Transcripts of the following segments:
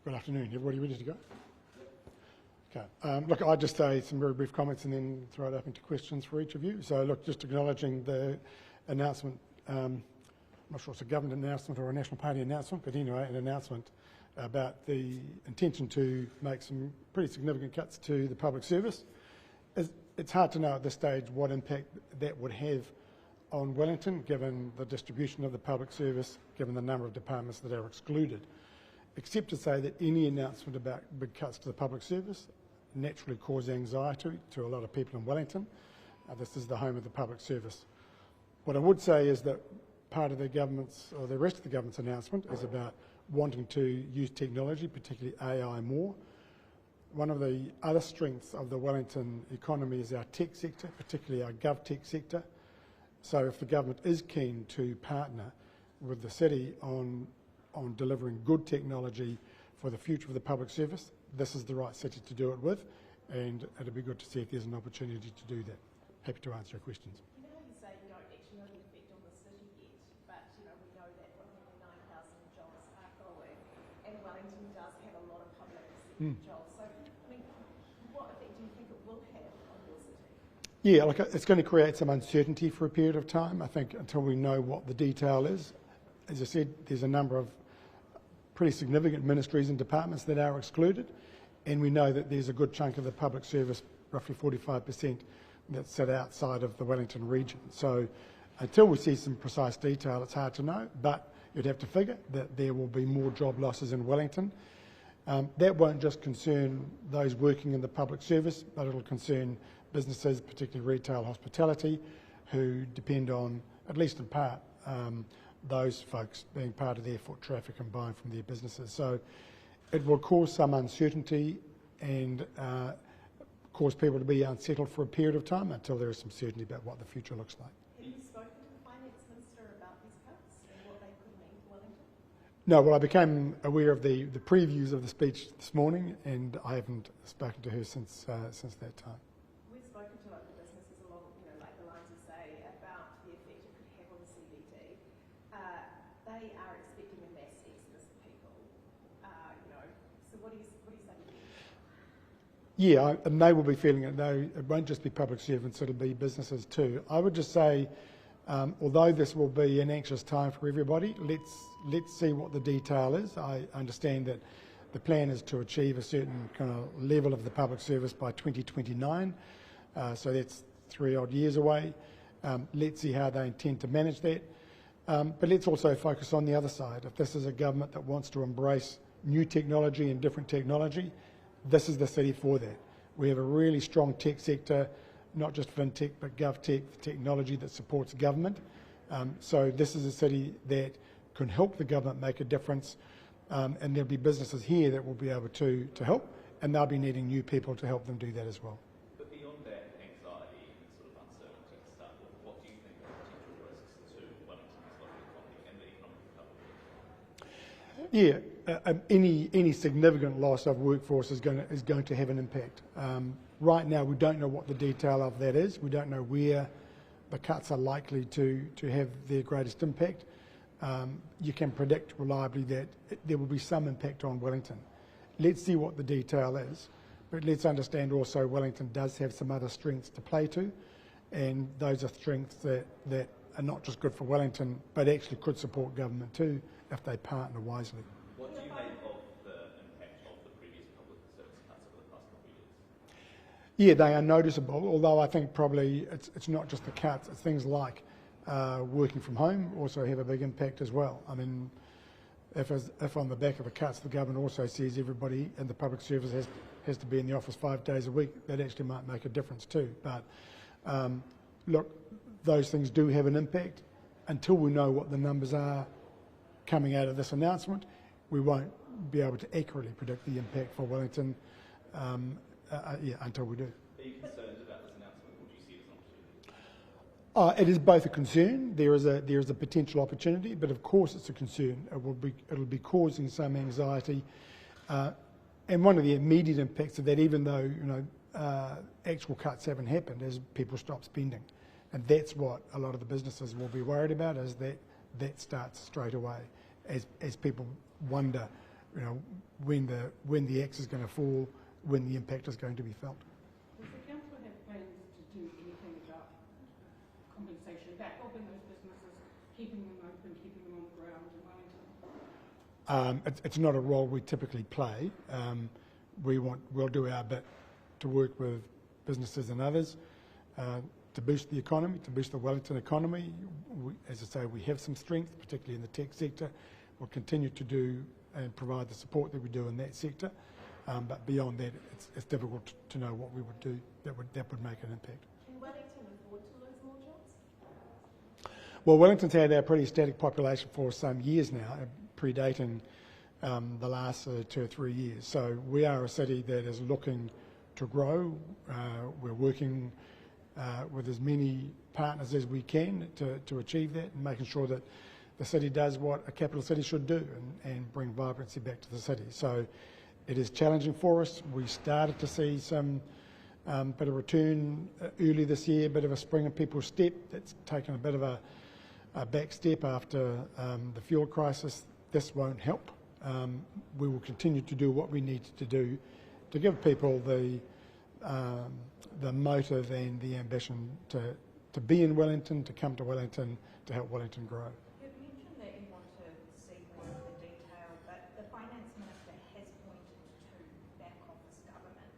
Good afternoon. Everybody ready to go? Okay. Look, I'll just say some very brief comments and then throw it open to questions for each of you. So, look, just acknowledging the announcement. I'm not sure it's a government announcement or a National Party announcement, but anyway, an announcement about the intention to make some pretty significant cuts to the public service. It's hard to know at this stage what impact that would have on Wellington, given the distribution of the public service, given the number of departments that are excluded, except to say that any announcement about big cuts to the public service naturally cause anxiety to a lot of people in Wellington. This is the home of the public service. What I would say is that part of the government's, or the rest of the government's announcement is about wanting to use technology, particularly AI, more. One of the other strengths of the Wellington economy is our tech sector, particularly our govt sector. So if the government is keen to partner with the city on delivering good technology for the future of the public service, this is the right city to do it with, and it'd be good to see if there's an opportunity to do that. Happy to answer your questions. You know how you say you don't actually know the effect on the city yet, but we know that 9,000 jobs are going, and Wellington does have a lot of public sector jobs. So, what effect do you think it will have on your city? Yeah, look, it's going to create some uncertainty for a period of time, I think, until we know what the detail is. As I said, there's a number of pretty significant ministries and departments that are excluded, and we know that there's a good chunk of the public service, roughly 45%, that sit outside of the Wellington region. So until we see some precise detail, it's hard to know, but you'd have to figure that there will be more job losses in Wellington. That won't just concern those working in the public service, but it'll concern businesses, particularly retail, hospitality, who depend on, at least in part, those folks being part of their foot traffic and buying from their businesses. So it will cause some uncertainty and cause people to be unsettled for a period of time until there is some certainty about what the future looks like. Have you spoken to the Finance Minister about these cuts and what they could mean to Wellington? No, well, I became aware of the previews of the speech this morning, and I haven't spoken to her since that time. We've spoken to local businesses along, like the lines you say, about the effect it could have on the CBD. They are expecting a mass exodus of people, so what do you say to them? Yeah, and they will be feeling it. It won't just be public servants, it'll be businesses too. I would just say, although this will be an anxious time for everybody, let's see what the detail is. I understand that the plan is to achieve a certain kind of level of the public service by 2029, so that's 3 odd years away. Let's see how they intend to manage that. But let's also focus on the other side. If this is a government that wants to embrace new technology and different technology, this is the city for that. We have a really strong tech sector, not just fintech, but govtech, technology that supports government. So this is a city that can help the government make a difference, and there'll be businesses here that will be able to help, and they'll be needing new people to help them do that as well. But beyond that anxiety and sort of uncertainty to start with, what do you think are potential risks to Wellington's local economy and the economic recovery? Yeah, any significant loss of workforce is going to have an impact. Right now, we don't know what the detail of that is. We don't know where the cuts are likely to have their greatest impact. You can predict reliably that there will be some impact on Wellington. Let's see what the detail is, but let's understand also Wellington does have some other strengths to play to, and those are strengths that are not just good for Wellington, but actually could support government too if they partner wisely. What do you make of the impact of the previous public service cuts over the past couple of years? Yeah, they are noticeable, although I think probably it's not just the cuts, it's things like working from home also have a big impact as well. I mean, if on the back of the cuts the government also sees everybody in the public service has to be in the office 5 days a week, that actually might make a difference too. But look, those things do have an impact. Until we know what the numbers are coming out of this announcement, we won't be able to accurately predict the impact for Wellington until we do. Are you concerned about this announcement, or do you see it as an opportunity? It is both a concern. There is a potential opportunity, but of course it's a concern. It'll be causing some anxiety, and one of the immediate impacts of that, even though actual cuts haven't happened, is people stop spending, and that's what a lot of the businesses will be worried about. Is that starts straight away as people wonder you know, when the axe is going to fall, when the impact is going to be felt. Does the council have plans to do anything about compensation, back helping those businesses, keeping them open, keeping them on the ground in Wellington? It's not a role we typically play. We'll do our bit to work with businesses and others to boost the economy, to boost the Wellington economy. As I say, we have some strength, particularly in the tech sector. We'll continue to do and provide the support that we do in that sector. But beyond that, it's difficult to know what we would do that would make an impact. Can Wellington afford to lose more jobs? Well, Wellington's had a pretty static population for some years now, predating the last 2 or 3 years. So we are a city that is looking to grow. We're working with as many partners as we can to achieve that, and making sure that the city does what a capital city should do and bring vibrancy back to the city. So it is challenging for us. We started to see some bit of return early this year, a bit of a spring in people's step. That's taken a bit of a back step after the fuel crisis. This won't help. We will continue to do what we need to do to give people the motive and the ambition to be in Wellington, to come to Wellington, to help Wellington grow. You've mentioned that you want to see more of the detail, but the Finance Minister has pointed to back office government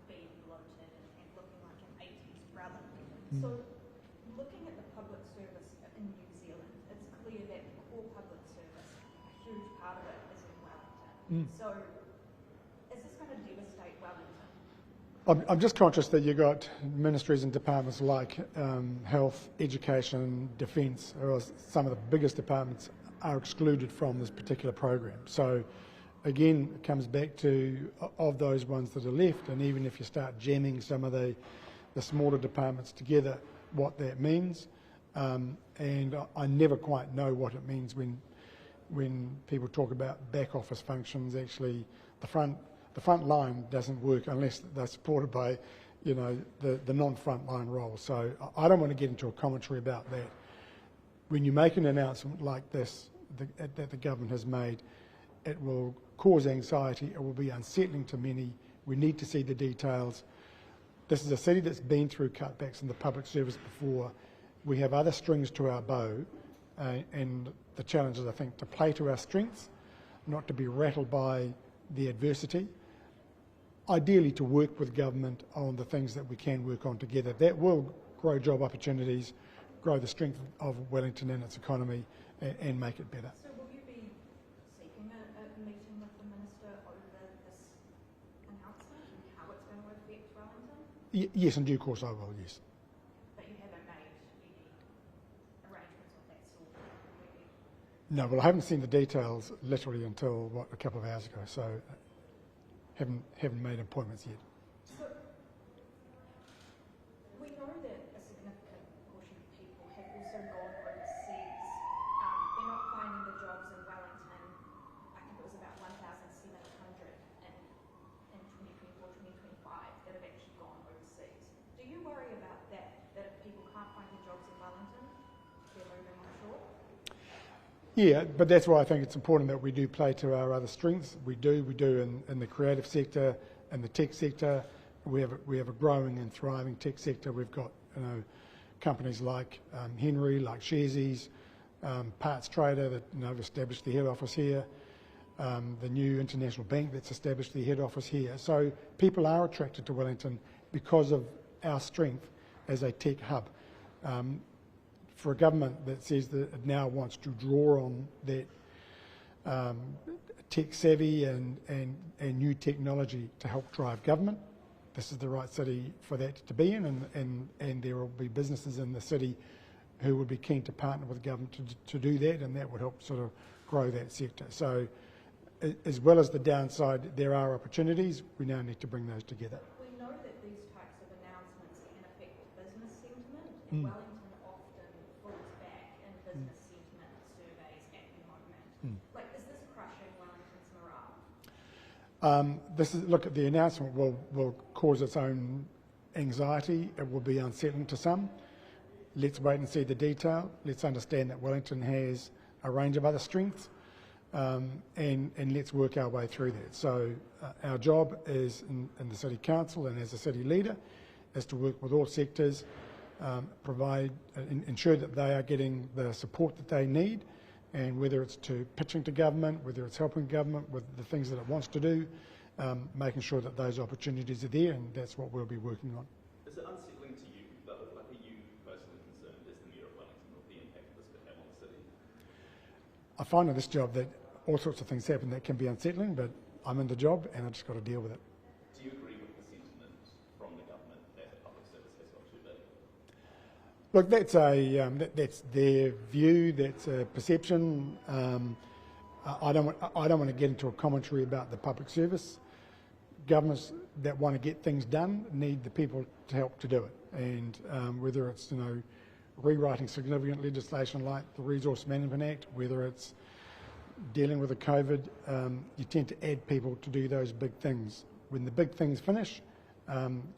being bloated and looking like an 80s brother. So looking at the public service in New Zealand, it's clear that the core public service, a huge part of it is in Wellington. So is this going to devastate Wellington? I'm just conscious that you've got ministries and departments like health, education, defence, or some of the biggest departments are excluded from this particular program. So again, it comes back to, of those ones that are left, and even if you start jamming some of the smaller departments together, what that means. And I never quite know what it means when people talk about back office functions. Actually, the front line doesn't work unless they're supported by, you know, the non-front line roles. So I don't want to get into a commentary about that. When you make an announcement like this that the government has made, it will cause anxiety. It will be unsettling to many. We need to see the details. This is a city that's been through cutbacks in the public service before. We have other strings to our bow, and the challenge is, I think, to play to our strengths, not to be rattled by the adversity. Ideally, to work with government on the things that we can work on together. That will grow job opportunities, grow the strength of Wellington and its economy, and make it better. So will you be seeking a meeting with the Minister over this announcement and how it's going to affect Wellington? Yes, in due course I will, yes. But you haven't made any arrangements of that sort already? No, well, I haven't seen the details literally until, a couple of hours ago, so haven't made appointments yet. So we know that a significant portion of people have also gone overseas. They're not finding the jobs in Wellington. I think it was about 1,700 in 2024, 2025 that have actually gone overseas. Do you worry about that if people can't find the jobs in Wellington, they're moving offshore? Yeah, but that's why I think it's important that we do play to our other strengths. We do in the creative sector and the tech sector. We have a growing and thriving tech sector. We've got, you know, companies like Henry, like Sharesies, Parts Trader that, you know, have established the head office here. The new international bank that's established the head office here. So people are attracted to Wellington because of our strength as a tech hub. For a government that says that it now wants to draw on that tech savvy and new technology to help drive government, this is the right city for that to be in, and there will be businesses in the city who would be keen to partner with government to do that, and that would help sort of grow that sector. So as well as the downside, there are opportunities. We now need to bring those together. We know that these types of announcements can affect business sentiment, and Wellington often falls back in business sentiment surveys at the moment. Like, is this crushing Wellington's morale? Look, the announcement will cause its own anxiety. It will be unsettling to some. Let's wait and see the detail. Let's understand that Wellington has a range of other strengths. and let's work our way through that. So our job is in the City Council and as a city leader is to work with all sectors, ensure that they are getting the support that they need, and whether it's to pitching to government, whether it's helping government with the things that it wants to do, making sure that those opportunities are there, and that's what we'll be working on. Is it unsettling to you, like are you personally concerned as the Mayor of Wellington with the impact this could have on the city? I find in this job that all sorts of things happen that can be unsettling, but I'm in the job and I've just got to deal with it. Do you agree with the sentiment from the government that the public service has got too big? Look, that's their view, that's a perception. I don't want to get into a commentary about the public service. Governments that want to get things done need the people to help to do it, and whether it's rewriting significant legislation like the Resource Management Act, whether it's dealing with the COVID, you tend to add people to do those big things. When the big things finish,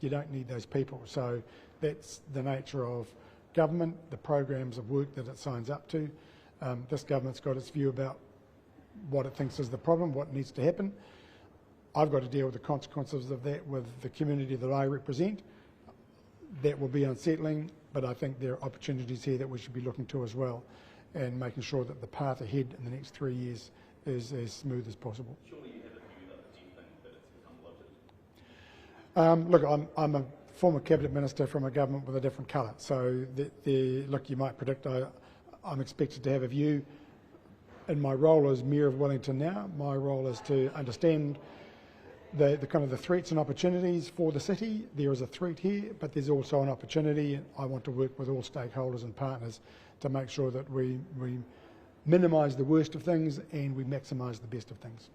you don't need those people. So that's the nature of government, the programs of work that it signs up to. This government's got its view about what it thinks is the problem, what needs to happen. I've got to deal with the consequences of that with the community that I represent. That will be unsettling, but I think there are opportunities here that we should be looking to as well, and making sure that the path ahead in the next 3 years is as smooth as possible. Surely you have a view that do you think that it's become bloated? Look, I'm a former cabinet minister from a government with a different colour, so look, you might predict I'm expected to have a view. In my role as Mayor of Wellington now, my role is to understand the kind of the threats and opportunities for the city. There is a threat here, but there's also an opportunity. I want to work with all stakeholders and partners to make sure that we minimise the worst of things and we maximise the best of things.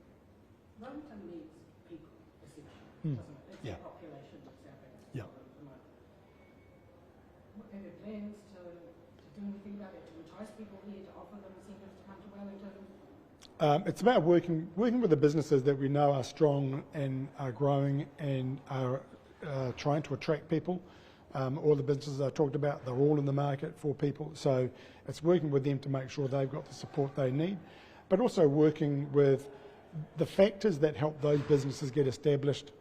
Wellington needs people, essentially, doesn't it? It's Yeah. the population that's our biggest Yeah. problem at the moment. Are there plans to do anything about it, to entice people here, to offer them incentives to come to Wellington? It's about working with the businesses that we know are strong and are growing and are trying to attract people. All the businesses I talked about, they're all in the market for people. So it's working with them to make sure they've got the support they need, but also working with the factors that help those businesses get established,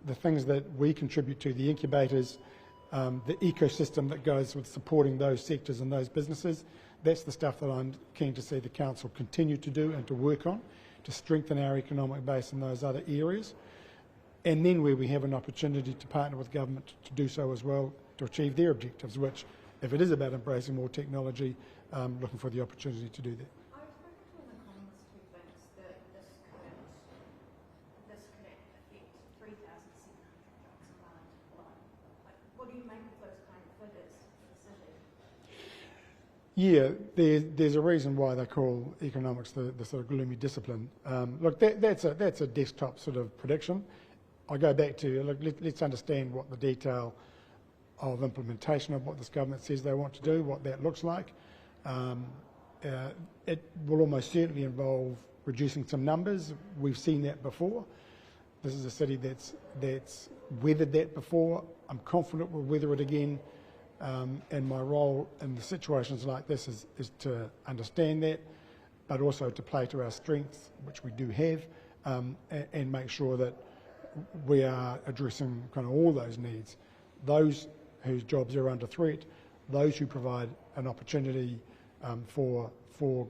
the things that we contribute to, the incubators, the ecosystem that goes with supporting those sectors and those businesses. That's the stuff that I'm keen to see the council continue to do and to work on, to strengthen our economic base in those other areas. And then where we have an opportunity to partner with government to do so as well, to achieve their objectives, which, if it is about embracing more technology, looking for the opportunity to do that. I've spoken to an economist who thinks that this could affect 3,700 jobs in Wellington alone. Like, what do you make of those kind of figures for the city? Yeah, there's a reason why they call economics the sort of gloomy discipline. Look, that's a desktop sort of prediction. I go back to, look, let's understand what the detail of implementation of what this government says they want to do, what that looks like. It will almost certainly involve reducing some numbers. We've seen that before. This is a city that's weathered that before. I'm confident we'll weather it again. And my role in the situations like this is to understand that, but also to play to our strengths, which we do have, and make sure that we are addressing kind of all those needs. Those whose jobs are under threat, those who provide an opportunity for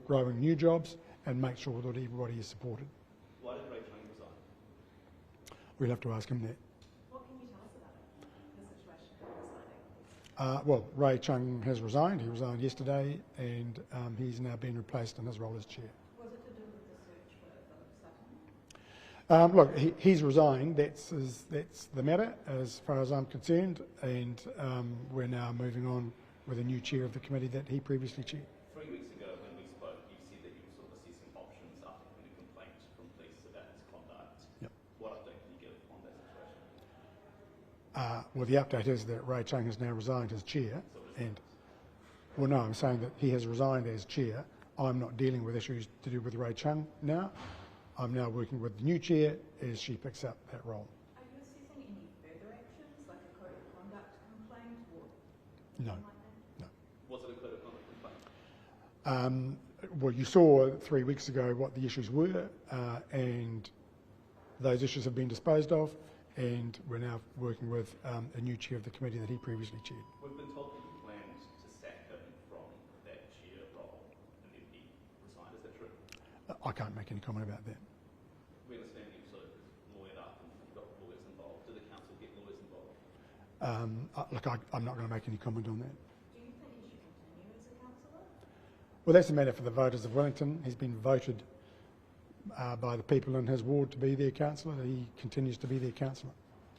growing new jobs, and make sure that everybody is supported. Why did Ray Chung resign? We'll have to ask him that. What can you tell us about it, the situation of resigning? Well, Ray Chung has resigned. He resigned yesterday, and he's now been replaced in his role as chair. Was it to do with the search for Philip Sutton? Look, he's resigned. That's the matter as far as I'm concerned, and we're now moving on with a new chair of the committee that he previously chaired. 3 weeks ago when we spoke, you said that you were sort of assessing options after having a complaint from police about his conduct. Yep. What update can you give on that situation? Well, the update is that Ray Chung has now resigned as chair, and well, no, I'm saying that he has resigned as chair. I'm not dealing with issues to do with Ray Chung now. I'm now working with the new chair as she picks up that role. Are you assessing any further actions, like a code of conduct complaint or No. something like that? No. Was it a code of conduct complaint? well, you saw 3 weeks ago what the issues were, and those issues have been disposed of, and we're now working with a new chair of the committee that he previously chaired. We've been told that you planned to sack him from that chair role, and then he resigned. Is that true? I can't make any comment about that. We understand you sort of lawyered up and you've got lawyers involved. Did the council get lawyers involved? Look, I'm not going to make any comment on that. Do you think he should continue as a councillor? Well, that's a matter for the voters of Wellington. He's been voted by the people in his ward to be their councillor. He continues to be their councillor.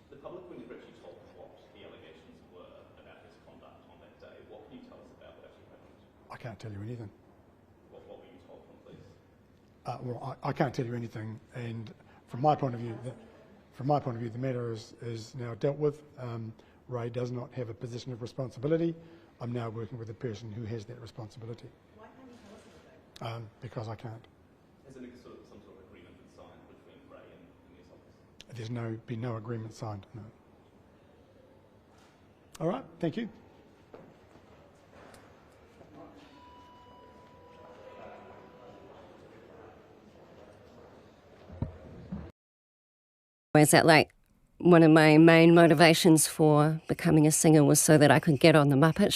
The public, when you've actually told them what the allegations were about his conduct on that day, what can you tell us about what actually happened? I can't tell you anything. What were you told them, please? Well, I can't tell you anything, and from my point of view, the matter is now dealt with. Ray does not have a position of responsibility. I'm now working with a person who has that responsibility. Why can't you tell us about that? Because I can't. Has there been some sort of agreement been signed between Ray and the Mayor's office? There's been no agreement signed, no. All right, thank you. Is that like one of my main motivations for becoming a singer was so that I could get on the Muppet Show?